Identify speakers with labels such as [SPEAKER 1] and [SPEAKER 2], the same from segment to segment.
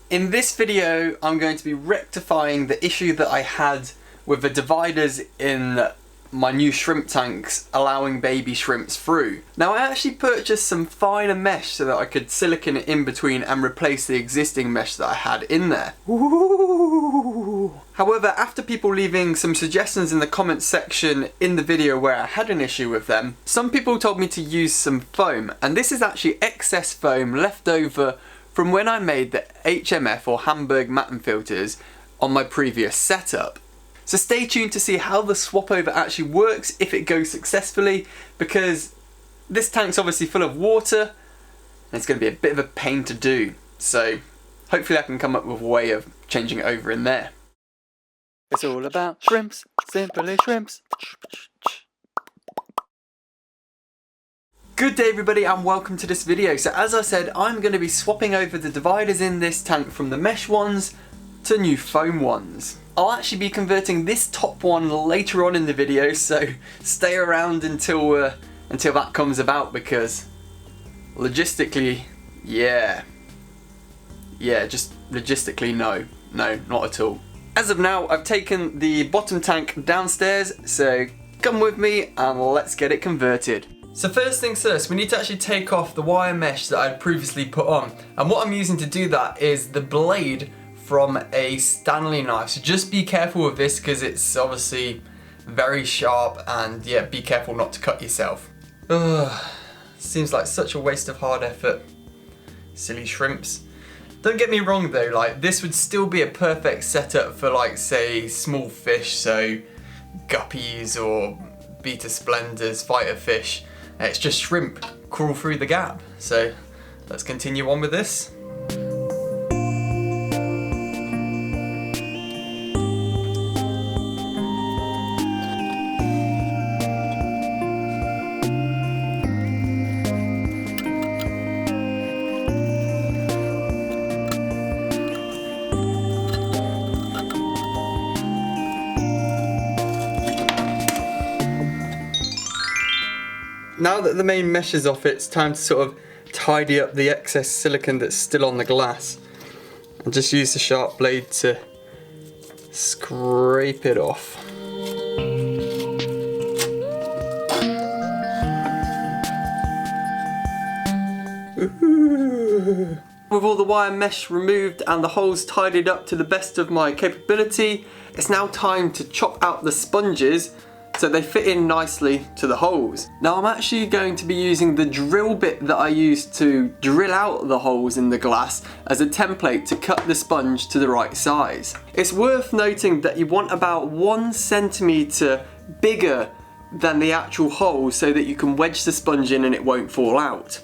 [SPEAKER 1] In this video, I'm going to be rectifying the issue that I had with the dividers in my new shrimp tanks allowing baby shrimps through. Now I actually purchased some finer mesh so that I could silicone it in between and replace the existing mesh that I had in there. Ooh. However, after people leaving some suggestions in the comments section in the video where I had an issue with them, some people told me to use some foam, and this is actually excess foam left over from when I made the HMF or Hamburg Matten filters on my previous setup. So stay tuned to see how the swap over actually works if it goes successfully, because this tank's obviously full of water and it's going to be a bit of a pain to do. So hopefully I can come up with a way of changing it over in there. It's all about shrimps, simply shrimps. Good day everybody and welcome to this video. So as I said, I'm going to be swapping over the dividers in this tank from the mesh ones to new foam ones. I'll actually be converting this top one later on in the video, so stay around until that comes about, because logistically, just logistically no, not at all. As of now, I've taken the bottom tank downstairs, so come with me and let's get it converted. So first things first, we need to actually take off the wire mesh that I'd previously put on, and what I'm using to do that is the blade from a Stanley knife. So just be careful with this because it's obviously very sharp, and yeah, be careful not to cut yourself. Ugh, seems like such a waste of hard effort. Silly shrimps. Don't get me wrong though, like this would still be a perfect setup for, like, say small fish, so guppies or beta splendors, fighter fish. It's just shrimp crawl through the gap. So let's continue on with this. Now that the main mesh is off, it's time to sort of tidy up the excess silicone that's still on the glass. And just use the sharp blade to scrape it off. Ooh. With all the wire mesh removed and the holes tidied up to the best of my capability, it's now time to chop out the sponges so they fit in nicely to the holes. Now I'm actually going to be using the drill bit that I used to drill out the holes in the glass as a template to cut the sponge to the right size. It's worth noting that you want about 1 centimetre bigger than the actual hole so that you can wedge the sponge in and it won't fall out.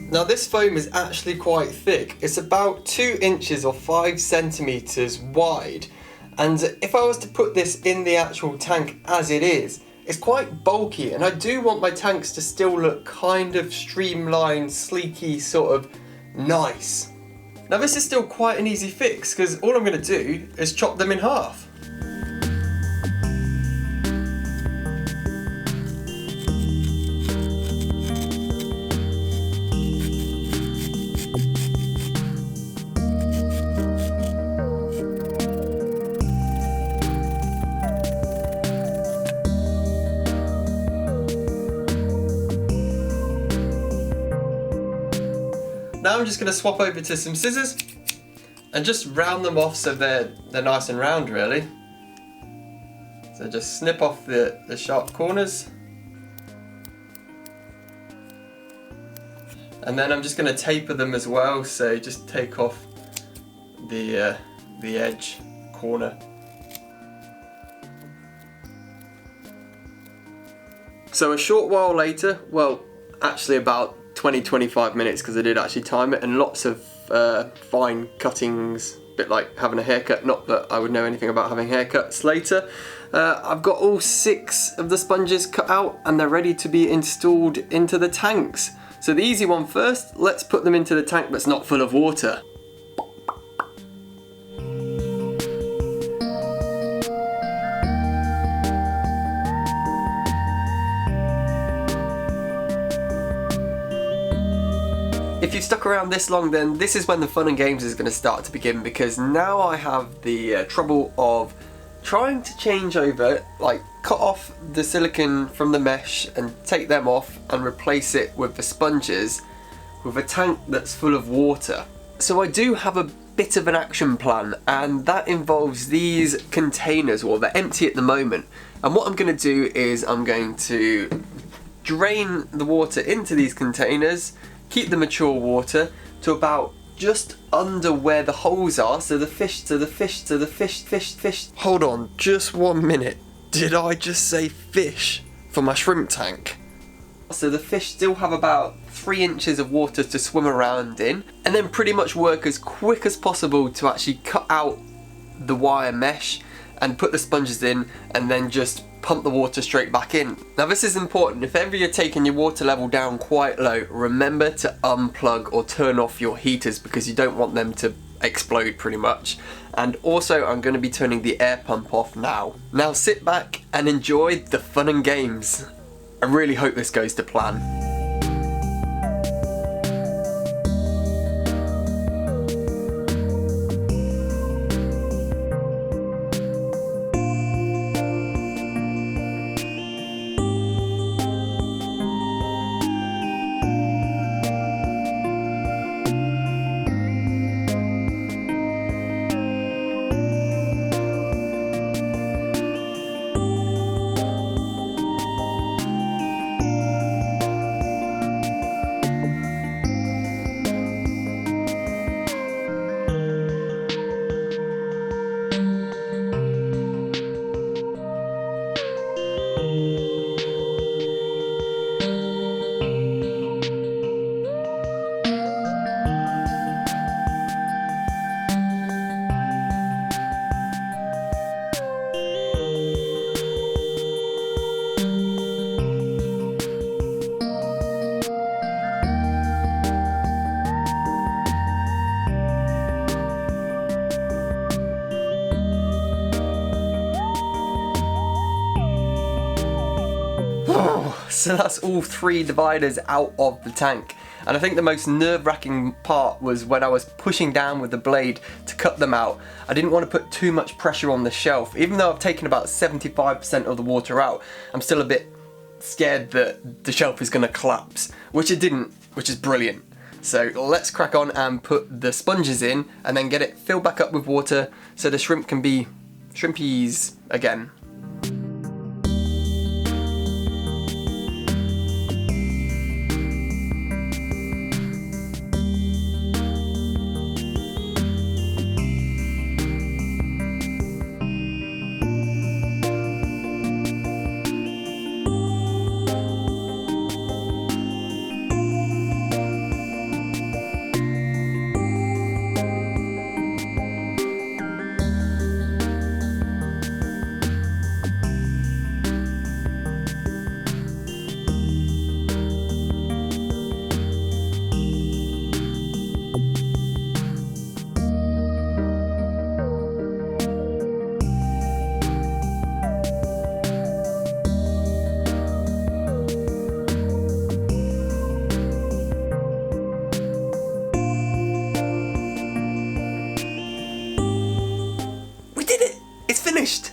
[SPEAKER 1] Now this foam is actually quite thick. It's about 2 inches or 5 centimetres wide, and if I was to put this in the actual tank as it is, it's quite bulky, and I do want my tanks to still look kind of streamlined, sleeky, sort of nice. Now this is still quite an easy fix because all I'm going to do is chop them in half. Now I'm just going to swap over to some scissors and just round them off so they're nice and round, really. So just snip off the sharp corners. And then I'm just going to taper them as well, so just take off the edge corner. So a short while later, well actually about 20-25 minutes because I did actually time it, and lots of fine cuttings, a bit like having a haircut, not that I would know anything about having haircuts later. I've got all 6 of the sponges cut out and they're ready to be installed into the tanks. So the easy one first, let's put them into the tank that's not full of water. If you've stuck around this long, then this is when the fun and games is going to start to begin, because now I have the trouble of trying to change over, like cut off the silicone from the mesh and take them off and replace it with the sponges with a tank that's full of water. So I do have a bit of an action plan, and that involves these containers. Well, they're empty at the moment, and what I'm going to do is I'm going to drain the water into these containers, keep the mature water to about just under where the holes are, so the fish. Hold on, just 1 minute. Did I just say fish for my shrimp tank? So the fish still have about 3 inches of water to swim around in, and then pretty much work as quick as possible to actually cut out the wire mesh and put the sponges in, and then just pump the water straight back in. Now this is important. If ever you're taking your water level down quite low, remember to unplug or turn off your heaters, because you don't want them to explode pretty much. And also I'm going to be turning the air pump off now. Now sit back and enjoy the fun and games. I really hope this goes to plan. So that's all 3 dividers out of the tank, and I think the most nerve-wracking part was when I was pushing down with the blade to cut them out. I didn't want to put too much pressure on the shelf. Even though I've taken about 75% of the water out, I'm still a bit scared that the shelf is going to collapse, which it didn't, which is brilliant. So let's crack on and put the sponges in and then get it filled back up with water so the shrimp can be shrimpies again. Finished!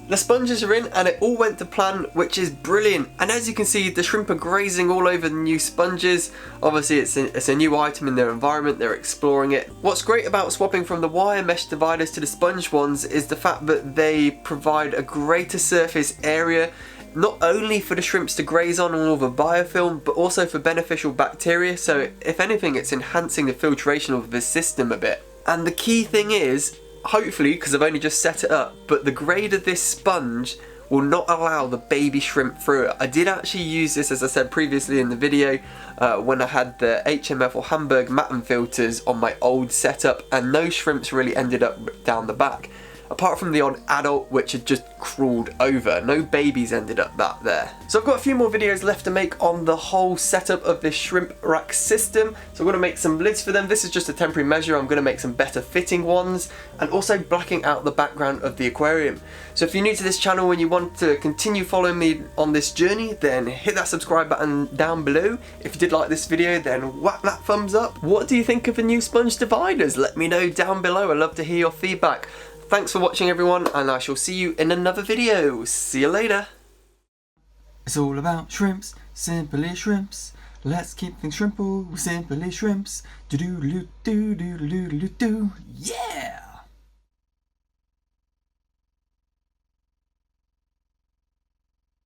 [SPEAKER 1] The sponges are in and it all went to plan, which is brilliant. And as you can see, the shrimp are grazing all over the new sponges. Obviously it's a new item in their environment, they're exploring it. What's great about swapping from the wire mesh dividers to the sponge ones is the fact that they provide a greater surface area, not only for the shrimps to graze on all the biofilm, but also for beneficial bacteria. So if anything, it's enhancing the filtration of the system a bit. And the key thing is, hopefully, because I've only just set it up, but the grade of this sponge will not allow the baby shrimp through it. I did actually use this, as I said previously in the video, when I had the HMF or Hamburg Matten filters on my old setup, and no shrimps really ended up down the back. apart from the odd adult which had just crawled over. No babies ended up back there. So I've got a few more videos left to make on the whole setup of this shrimp rack system. So I'm going to make some lids for them. This is just a temporary measure. I'm going to make some better fitting ones and also blacking out the background of the aquarium. So if you're new to this channel and you want to continue following me on this journey, then hit that subscribe button down below. If you did like this video, then whack that thumbs up. What do you think of the new sponge dividers? Let me know down below. I'd love to hear your feedback. Thanks for watching everyone, and I shall see you in another video. See you later. It's all about shrimps, simply shrimps. Let's keep things shrimple with simply shrimps. Do do do do do do do do. Yeah!